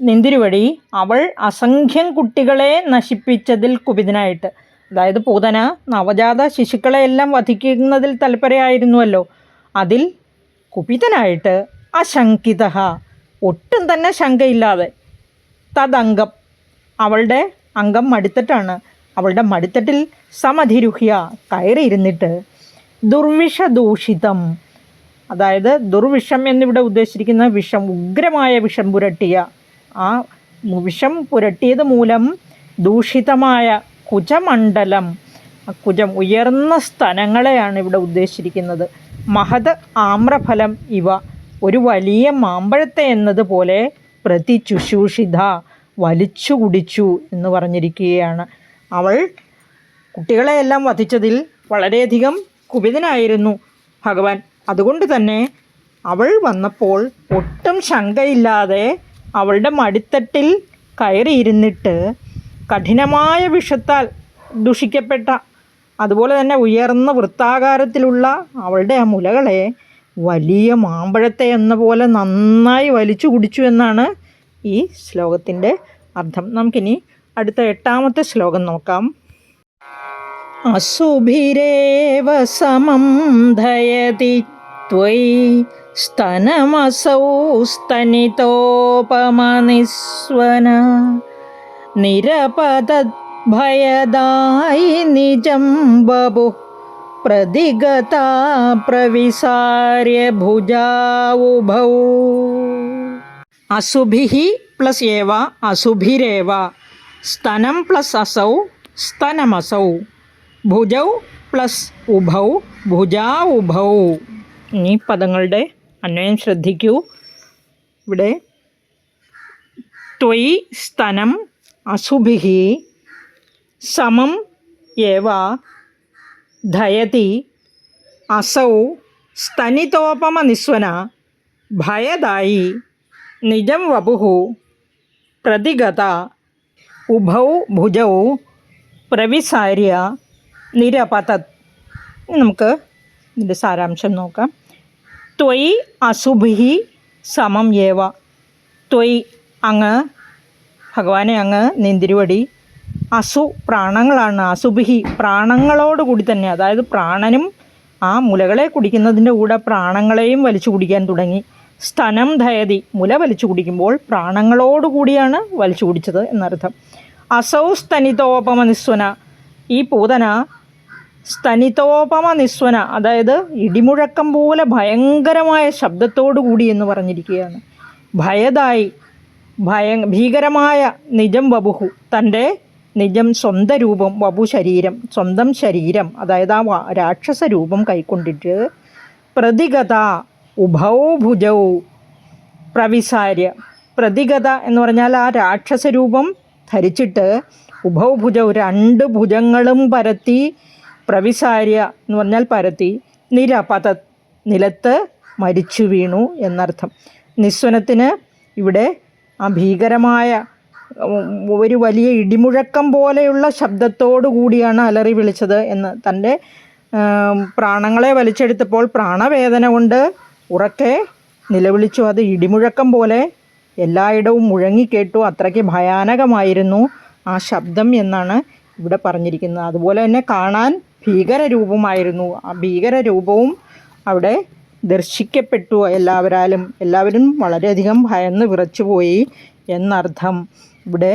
നിന്തിരുവടി അവൾ അസംഖ്യം കുട്ടികളെ നശിപ്പിച്ചതിൽ കുപിതനായിട്ട്, അതായത് പൂതന നവജാത ശിശുക്കളെയെല്ലാം വധിക്കുന്നതിൽ തൽപരയായിരുന്നുവല്ലോ, അതിൽ കുപിതനായിട്ട് അശങ്കിതഃ ഒട്ടും തന്നെ ശങ്കയില്ലാതെ, തദംഗം അവളുടെ അംഗം മടിത്തട്ടാണ്, അവളുടെ മടിത്തട്ടിൽ സമധിരുഹ്യ കയറിയിരുന്നിട്ട് ദുർവിഷദൂഷിതം, അതായത് ദുർവിഷം എന്നിവിടെ ഉദ്ദേശിച്ചിരിക്കുന്ന വിഷം, ഉഗ്രമായ വിഷം പുരട്ടിയ, ആ വിഷം പുരട്ടിയത് മൂലം ദൂഷിതമായ കുചമണ്ഡലം, കുജം ഉയർന്ന സ്ഥലങ്ങളെയാണ് ഇവിടെ ഉദ്ദേശിച്ചിരിക്കുന്നത്. മഹത് ആമ്രഫലം ഇവ ഒരു വലിയ മാമ്പഴത്തെ എന്നതുപോലെ പ്രതിചുശൂഷിത വലിച്ചു കുടിച്ചു എന്ന് പറഞ്ഞിരിക്കുകയാണ്. അവൾ കുട്ടികളെയെല്ലാം വധിച്ചതിൽ വളരെയധികം കുപിതനായിരുന്നു ഭഗവാൻ. അതുകൊണ്ട് തന്നെ അവൾ വന്നപ്പോൾ ഒട്ടും ശങ്കയില്ലാതെ അവളുടെ മടിത്തട്ടിൽ കയറിയിരുന്നിട്ട് കഠിനമായ വിഷത്താൽ ദുഷിക്കപ്പെട്ട, അതുപോലെ തന്നെ ഉയർന്ന വൃത്താകാരത്തിലുള്ള അവളുടെ ആ മുലകളെ വലിയ മാമ്പഴത്തെ എന്ന പോലെ നന്നായി വലിച്ചു കുടിച്ചു എന്നാണ് ഈ ശ്ലോകത്തിൻ്റെ അർത്ഥം. നമുക്കിനി അടുത്ത 8ാമത്തെ ശ്ലോകം നോക്കാം. അസുഭിരേവ സമം ധയതി ത്വയി സ്തനമസൗ സ്തനിതോപമനിസ്വന നിരപതദ്ഭയദായി നിജം ബഭു പ്രതിഗതാ പ്രവിസാര്യ ഭുജാവുഭൗ. അസുഭിഃ പ്ലസ് ഏവ അസുഭിരേവ. സ്തനം പ്ലസ് അസൗ സ്തനമസൗ. ഭുജൗ പ്ലസ് ഉഭൗ ഭുജാവുഭൗ. ഈ പദങ്ങളുടെ അന്വയം ശ്രദ്ധിക്കൂ. ഇവിടെ ത്വയി സ്തനം അസുഭിഃ സമം ഏവ ധയതി അസൗ സ്തനിതോപമനിസ്വന ഭയദായി നിജം വപുഃ പ്രതിഗത ഉഭൗ ഭുജൗ പ്രവിസാര്യ നിരപതത്. നമുക്ക് ഇതിൻ്റെ സാരാംശം നോക്കാം. ത്വയി അസുഭിഃ സമം ഏവ. ത്വയി അങ്ങ് ഭഗവാനെ അങ്ങ് നിന്തിരുവടി. അസു പ്രാണങ്ങളാണ്. അസുഭിഃ പ്രാണങ്ങളോടുകൂടി തന്നെ, അതായത് പ്രാണനും ആ മുലകളെ കുടിക്കുന്നതിൻ്റെ കൂടെ പ്രാണങ്ങളെയും വലിച്ചു കുടിക്കാൻ തുടങ്ങി. സ്തനം ധയതി, മുല വലിച്ചു കുടിക്കുമ്പോൾ പ്രാണങ്ങളോടുകൂടിയാണ് വലിച്ചു കുടിച്ചത് എന്നർത്ഥം. അസൗ സ്തനിതോപമ നിസ്വന, ഈ പൂതന സ്തനിതോപമ നിസ്വന, അതായത് ഇടിമുഴക്കം പോലെ ഭയങ്കരമായ ശബ്ദത്തോടു കൂടി എന്ന് പറഞ്ഞിരിക്കുകയാണ്. ഭയതായി, ഭീകരമായ നിജം വപുഹു, തൻ്റെ നിജം സ്വന്തം രൂപം, വപു ശരീരം, സ്വന്തം ശരീരം, അതായത് ആ രാക്ഷസ രൂപം കൈക്കൊണ്ടിട്ട് പ്രതിഗത ഉഭൗ ഭുജൗ പ്രവിസാര്യ, പ്രതിഗത എന്ന് പറഞ്ഞാൽ ആ രാക്ഷസ രൂപം ധരിച്ചിട്ട് ഉഭൗ ഭുജൗ, രണ്ട് ഭുജങ്ങളും പരത്തി, പ്രവിസാര്യ എന്ന് പറഞ്ഞാൽ പരത്തി, നിരപത നിലത്ത് മരിച്ചു വീണു എന്നർത്ഥം. നിസ്വനത്തിന് ഇവിടെ ആ ഭീകരമായ ഒരു വലിയ ഇടിമുഴക്കം പോലെയുള്ള ശബ്ദത്തോടു കൂടിയാണ് അലറി വിളിച്ചത് എന്ന്. തൻ്റെ പ്രാണങ്ങളെ വലിച്ചെടുത്തപ്പോൾ പ്രാണവേദന കൊണ്ട് ഉറക്കെ നിലവിളിച്ചു. അത് ഇടിമുഴക്കം പോലെ എല്ലായിടവും മുഴങ്ങിക്കേട്ടു. അത്രയ്ക്ക് ഭയാനകമായിരുന്നു ആ ശബ്ദം എന്നാണ് ഇവിടെ പറഞ്ഞിരിക്കുന്നത്. അതുപോലെ തന്നെ കാണാൻ ഭീകരരൂപമായിരുന്നു. ആ ഭീകരരൂപവും അവിടെ ദർശിക്കപ്പെട്ടു എല്ലാവരും വളരെയധികം ഭയന്ന് വിറച്ചുപോയി എന്നർത്ഥം. ഇവിടെ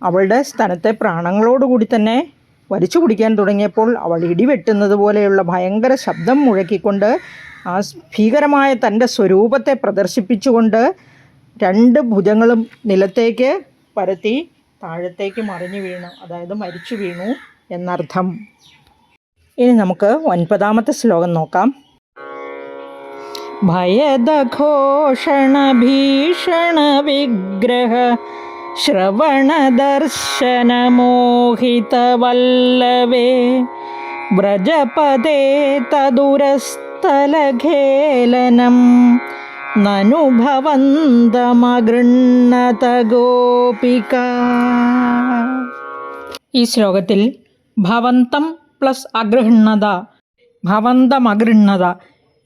അവളുടെ സ്തനത്തെ പ്രാണങ്ങളോടുകൂടി തന്നെ വലിച്ചു കുടിക്കാൻ തുടങ്ങിയപ്പോൾ അവൾ ഇടിവെട്ടുന്നത് പോലെയുള്ള ഭയങ്കര ശബ്ദം മുഴക്കിക്കൊണ്ട് ആ ഭീകരമായ തൻ്റെ സ്വരൂപത്തെ പ്രദർശിപ്പിച്ചുകൊണ്ട് രണ്ട് ഭുജങ്ങളും നിലത്തേക്ക് പരത്തി താഴത്തേക്ക് മറിഞ്ഞു വീണു, അതായത് മരിച്ചു വീണു എന്നർത്ഥം. ഇനി നമുക്ക് 9ാമത്തെ ശ്ലോകം നോക്കാം. ഭയദഘോഷണ ഭീഷണ വിഗ്രഹ ശ്രവണദർശന മോഹിതവല്ലവേ വ്രജപദേ തദുരസ്ഥലഖേലനം നനുഭവന്തമഗൃണ്ണത ഗോപിക. ഈ ശ്ലോകത്തിൽ ഭവന്തം പ്ലസ് അഗൃഹണത, ഭവന്തമഗൃഹണത,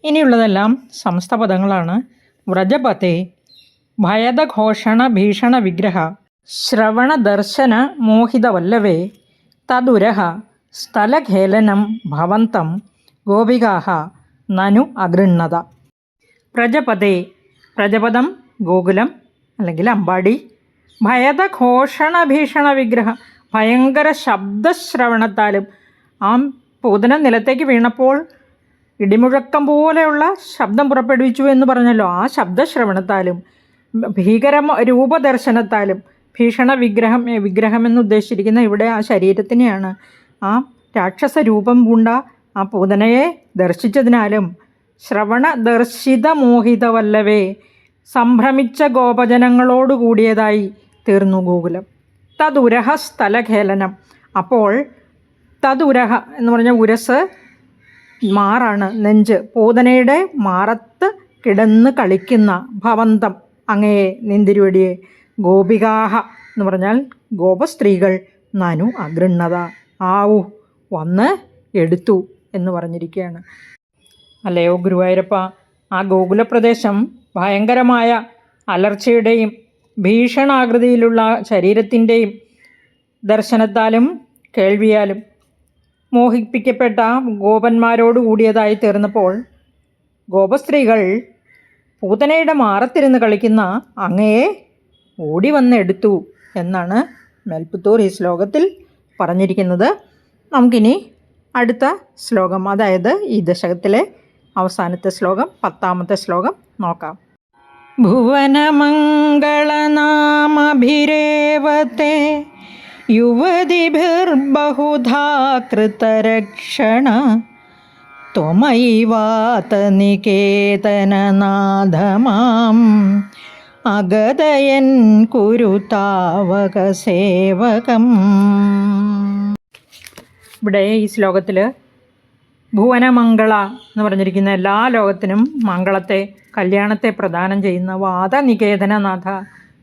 ഇനിയുള്ളതെല്ലാം സമസ്തപദങ്ങളാണ്. വ്രജപതേ ഭയദഘോഷണ ഭീഷണ വിഗ്രഹ ശ്രവണദർശന മോഹിതവല്ലവേ തദുരഹ സ്ഥലഖേലനം ഭവന്തം ഗോപികാഹ നനു അഗൃഹണത. പ്രജപദേ, പ്രജപദം ഗോകുലം അല്ലെങ്കിൽ അമ്പാടി. ഭയദഘോഷണ ഭീഷണ വിഗ്രഹ, ഭയങ്കര ശബ്ദശ്രവണത്താലും, ആ പൂതന നിലത്തേക്ക് വീണപ്പോൾ ഇടിമുഴക്കം പോലെയുള്ള ശബ്ദം പുറപ്പെടുവിച്ചു എന്ന് പറഞ്ഞല്ലോ, ആ ശബ്ദശ്രവണത്താലും രൂപദർശനത്താലും, ഭീഷണ വിഗ്രഹം എന്ന് ഉദ്ദേശിച്ചിരിക്കുന്ന ഇവിടെ ആ ശരീരത്തിനെയാണ്. ആ രാക്ഷസ രൂപം പൂണ്ട ആ പൂതനയെ ദർശിച്ചതിനാലും ശ്രവണദർശിത മോഹിതവല്ലവേ, സംഭ്രമിച്ച ഗോപജനങ്ങളോട് കൂടിയതായി തീർന്നു ഗോകുലം. തദുരഹ സ്ഥലഖേലനം, അപ്പോൾ തദുരഹ എന്ന് പറഞ്ഞ ഉരസ് മാറാണ്, നെഞ്ച്, പൂതനയുടെ മാറത്ത് കിടന്ന് കളിക്കുന്ന ഭവന്തം, അങ്ങയെ നിന്തിരുവടിയെ, ഗോപികാഹ എന്ന് പറഞ്ഞാൽ ഗോപസ്ത്രീകൾ, നനു അഗൃഹണത ആവു വന്ന് എടുത്തു എന്ന് പറഞ്ഞിരിക്കുകയാണ്. അല്ലയോ ഗുരുവായൂരപ്പ, ആ ഗോകുലപ്രദേശം ഭയങ്കരമായ അലർച്ചയുടെയും ഭീഷണാകൃതിയിലുള്ള ശരീരത്തിൻ്റെയും ദർശനത്താലും കേൾവിയാലും മോഹിപ്പിക്കപ്പെട്ട ഗോപന്മാരോട് കൂടിയതായി തീർന്നപ്പോൾ ഗോപസ്ത്രീകൾ പൂതനയുടെ മാറത്തിരുന്ന് കളിക്കുന്ന അങ്ങയെ ഓടി വന്നെടുത്തു എന്നാണ് മേൽപ്പുത്തൂർ ഈ ശ്ലോകത്തിൽ പറഞ്ഞിരിക്കുന്നത്. നമുക്കിനി അടുത്ത ശ്ലോകം, അതായത് ഈ ദശകത്തിലെ അവസാനത്തെ ശ്ലോകം, 10ാമത്തെ ശ്ലോകം നോക്കാം. ഭുവനമംഗളനാമഭിരേവത്തെ യുവതിഭിർബഹുധാ കൃതരക്ഷണ ത്വമൈവാതനികേതനനാഥമാം അഗതയൻ കുരു താവക സേവകം. ഇവിടെ ഈ ശ്ലോകത്തിൽ ഭുവനമംഗള എന്ന് പറഞ്ഞിരിക്കുന്ന എല്ലാ ലോകത്തിനും മംഗളത്തെ, കല്യാണത്തെ പ്രദാനം ചെയ്യുന്ന വാദനികേതനനാഥ,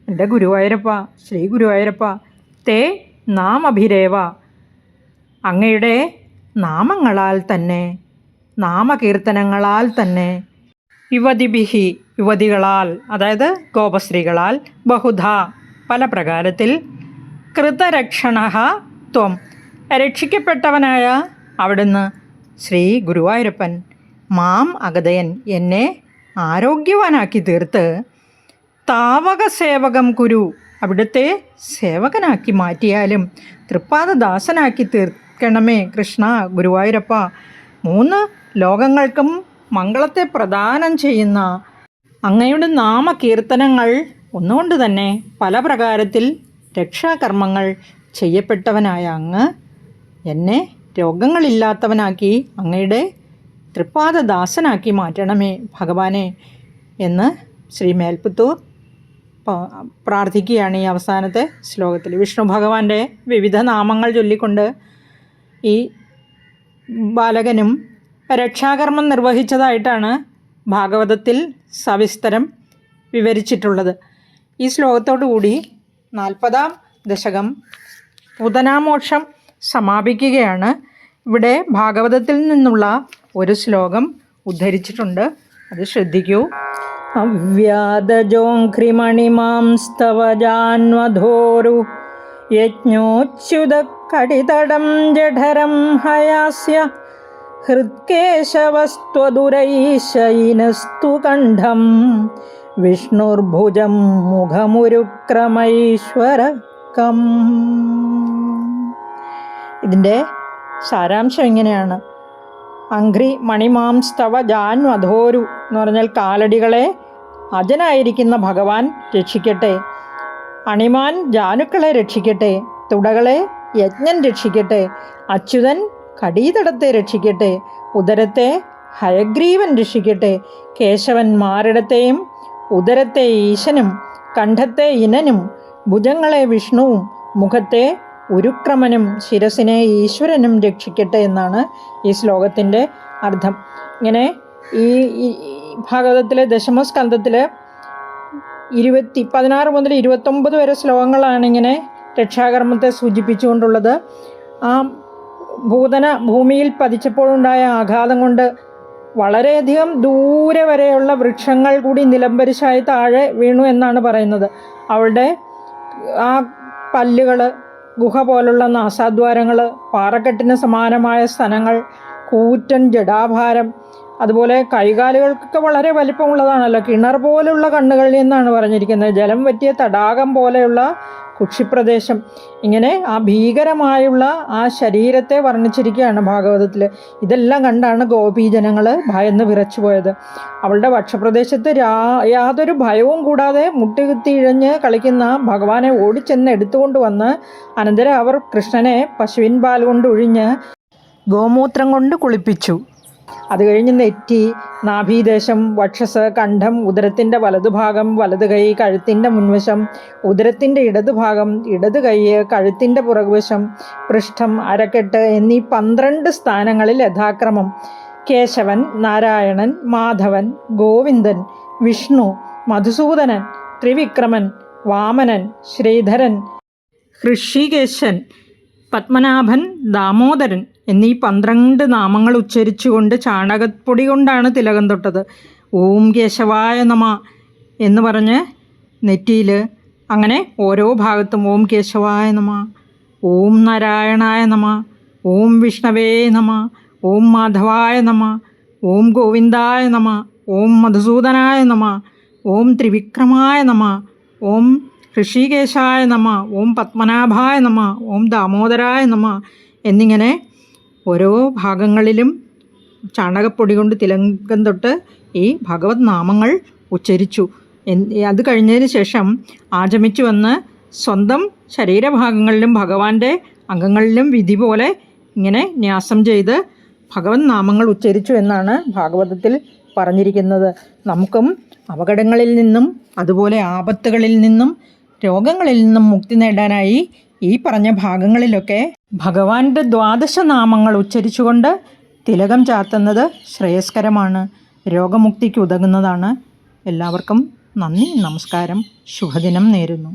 എൻ്റെ ഗുരുവായൂരപ്പ, ശ്രീ ഗുരുവായൂരപ്പ, തേ നാമഭിരേവ, അങ്ങയുടെ നാമങ്ങളാൽ തന്നെ, നാമകീർത്തനങ്ങളാൽ തന്നെ, യുവതിഭിഹി യുവതികളാൽ, അതായത് ഗോപസ്ത്രീകളാൽ, ബഹുധ പല പ്രകാരത്തിൽ, കൃതരക്ഷണ ത്വം രക്ഷിക്കപ്പെട്ടവനായ അവിടുന്ന്, ശ്രീ ഗുരുവായൂരപ്പൻ മാം അഗതയൻ എന്നെ ആരോഗ്യവാനാക്കി തീർത്ത് താവക സേവകം കുരു അവിടുത്തെ സേവകനാക്കി മാറ്റിയാലും തൃപ്പാദദാസനാക്കി തീർക്കണമേ കൃഷ്ണ ഗുരുവായൂരപ്പ. 3 ലോകങ്ങൾക്കും മംഗളത്തെ പ്രദാനം ചെയ്യുന്ന അങ്ങയുടെ നാമകീർത്തനങ്ങൾ ഒന്നുകൊണ്ട് തന്നെ പല പ്രകാരത്തിൽ രക്ഷാകർമ്മങ്ങൾ ചെയ്യപ്പെട്ടവനായ അങ്ങ് എന്നെ രോഗങ്ങളില്ലാത്തവനാക്കി അങ്ങയുടെ തൃപ്പാദദാസനാക്കി മാറ്റണമേ ഭഗവാനെ എന്ന് ശ്രീ മേൽപ്പുത്തൂർ പ്രാർത്ഥിക്കുകയാണ് ഈ അവസാനത്തെ ശ്ലോകത്തിൽ. വിഷ്ണു ഭഗവാന്റെ വിവിധ നാമങ്ങൾ ചൊല്ലിക്കൊണ്ട് ഈ ബാലകനും രക്ഷാകർമ്മം നിർവഹിച്ചതായിട്ടാണ് ഭാഗവതത്തിൽ സവിസ്തരം വിവരിച്ചിട്ടുള്ളത്. ഈ ശ്ലോകത്തോടുകൂടി 40-ാം ദശകം പൂതനാമോക്ഷം സമാപിക്കുകയാണ്. ഇവിടെ ഭാഗവതത്തിൽ നിന്നുള്ള ഒരു ശ്ലോകം ഉദ്ധരിച്ചിട്ടുണ്ട്, അത് ശ്രദ്ധിക്കൂ. അവ്യാദജോഘ്രിമണിമാംസ്തവജാന്വധോരു യജ്ഞോച്യുതകടിതടം ജഠരം ഹയാസ്യ ഹൃത്കേശവസ്ത്വദുരൈശയിനസ്തു കണ്ഠം വിഷ്ണുർഭുജം മുഖമുരുക്രമൈശ്വരകം. ഇതിൻ്റെ സാരാംശം ഇങ്ങനെയാണ്. അഘ്രി മണിമാംസ്തവ ജാന്വധോരു എന്ന് പറഞ്ഞാൽ കാലടികളെ അജനായിരിക്കുന്ന ഭഗവാൻ രക്ഷിക്കട്ടെ. അണിമാൻ ജാനുക്കളെ രക്ഷിക്കട്ടെ. തുടകളെ യജ്ഞൻ രക്ഷിക്കട്ടെ. അച്യുതൻ കടീതടത്തെ രക്ഷിക്കട്ടെ. ഉദരത്തെ ഹയഗ്രീവൻ രക്ഷിക്കട്ടെ. കേശവൻ മാറിടത്തെയും ഉദരത്തെ ഈശനും കണ്ഠത്തെ ഇനനും ഭുജങ്ങളെ വിഷ്ണുവും മുഖത്തെ ഉരുക്രമനും ശിരസിനെ ഈശ്വരനും രക്ഷിക്കട്ടെ എന്നാണ് ഈ ശ്ലോകത്തിൻ്റെ അർത്ഥം. ഇങ്ങനെ ഈ ഭാഗവതത്തിലെ ദശമസ്കന്ധത്തിൽ 16 മുതൽ 29 വരെ ശ്ലോകങ്ങളാണ് ഇങ്ങനെ രക്ഷാകർമ്മത്തെ സൂചിപ്പിച്ചുകൊണ്ടുള്ളത്. ആ ഭൂമിയിൽ പതിച്ചപ്പോഴുണ്ടായ ആഘാതം കൊണ്ട് വളരെയധികം ദൂരെ വരെയുള്ള വൃക്ഷങ്ങൾ കൂടി നിലംപരിശായി താഴെ വീണു എന്നാണ് പറയുന്നത്. അവളുടെ ആ പല്ലുകൾ, ഗുഹ പോലുള്ള നാസാദ്വാരങ്ങൾ, പാറക്കെട്ടിന് സമാനമായ സ്ഥലങ്ങൾ, കൂറ്റൻ ജടാഭാരം, അതുപോലെ കൈകാലുകൾക്കൊക്കെ വളരെ വലിപ്പമുള്ളതാണല്ലോ. കിണർ പോലുള്ള കണ്ണുകളിൽ നിന്നാണ് പറഞ്ഞിരിക്കുന്നത്. ജലം വറ്റിയ തടാകം പോലെയുള്ള കുക്ഷിപ്രദേശം. ഇങ്ങനെ ആ ഭീകരമായുള്ള ആ ശരീരത്തെ വർണ്ണിച്ചിരിക്കുകയാണ് ഭാഗവതത്തിൽ. ഇതെല്ലാം കണ്ടാണ് ഗോപീജനങ്ങൾ ഭയന്ന് വിറച്ചുപോയത്. അവളുടെ വക്ഷപ്രദേശത്ത് യാതൊരു ഭയവും കൂടാതെ മുട്ടുകുത്തി ഇഴഞ്ഞ് കളിക്കുന്ന ഭഗവാനെ ഓടിച്ചെന്ന് എടുത്തുകൊണ്ട് വന്ന് അനന്തരം അവർ കൃഷ്ണനെ പശുവിൻ പാൽ കൊണ്ട് ഒഴിഞ്ഞ് ഗോമൂത്രം കൊണ്ട് കുളിപ്പിച്ചു. അത് കഴിഞ്ഞ് നെറ്റി, നാഭീദേശം, വക്ഷസ്, കണ്ഠം, ഉദരത്തിൻ്റെ വലതുഭാഗം, വലത് കൈ, കഴുത്തിൻ്റെ മുൻവശം, ഉദരത്തിൻ്റെ ഇടതുഭാഗം, ഇടത് കൈ, കഴുത്തിൻ്റെ പുറകുവശം, പൃഷ്ഠം, അരക്കെട്ട് എന്നീ 12 സ്ഥാനങ്ങളിൽ യഥാക്രമം കേശവൻ, നാരായണൻ, മാധവൻ, ഗോവിന്ദൻ, വിഷ്ണു, മധുസൂദനൻ, ത്രിവിക്രമൻ, വാമനൻ, ശ്രീധരൻ, ഹൃഷികേശൻ, പത്മനാഭൻ, ദാമോദരൻ എന്നീ 12 നാമങ്ങൾ ഉച്ചരിച്ചുകൊണ്ട് ചാണകപ്പൊടി കൊണ്ടാണ് തിലകം തൊട്ടത്. ഓം കേശവായ നമ എന്ന് പറഞ്ഞ് നെറ്റിയിൽ അങ്ങനെ ഓരോ ഭാഗത്തും ഓം കേശവായ നമ, ഓം നാരായണായ നമ, ഓം വിഷ്ണവേ നമ, ഓം മാധവായ നമ, ഓം ഗോവിന്ദായ നമ, ഓം മധുസൂദനായ നമ, ഓം ത്രിവിക്രമായ നമ, ഓം ഋഷികേശായ നമ, ഓം പത്മനാഭായ നമ, ഓം ദാമോദരായ നമ എന്നിങ്ങനെ ഓരോ ഭാഗങ്ങളിലും ചാണകപ്പൊടി കൊണ്ട് തിലകം തൊട്ട് ഈ ഭഗവത് നാമങ്ങൾ ഉച്ചരിച്ചു. അത് കഴിഞ്ഞതിന് ശേഷം ആചമിച്ചു വന്ന് സ്വന്തം ശരീരഭാഗങ്ങളിലും ഭഗവാന്റെ അംഗങ്ങളിലും വിധി പോലെ ഇങ്ങനെ ന്യാസം ചെയ്ത് ഭഗവത് നാമങ്ങൾ ഉച്ചരിച്ചു എന്നാണ് ഭാഗവതത്തിൽ പറഞ്ഞിരിക്കുന്നത്. നമുക്കും അപകടങ്ങളിൽ നിന്നും അതുപോലെ ആപത്തുകളിൽ നിന്നും രോഗങ്ങളിൽ നിന്നും മുക്തി നേടാനായി ഈ പറഞ്ഞ ഭാഗങ്ങളിലൊക്കെ ഭഗവാന്റെ 12 നാമങ്ങൾ ഉച്ചരിച്ചുകൊണ്ട് തിലകം ചാർത്തുന്നത് ശ്രേയസ്കരമാണ്, രോഗമുക്തിക്ക് ഉതകുന്നതാണ്. എല്ലാവർക്കും നന്ദി, നമസ്കാരം, ശുഭദിനം നേരുന്നു.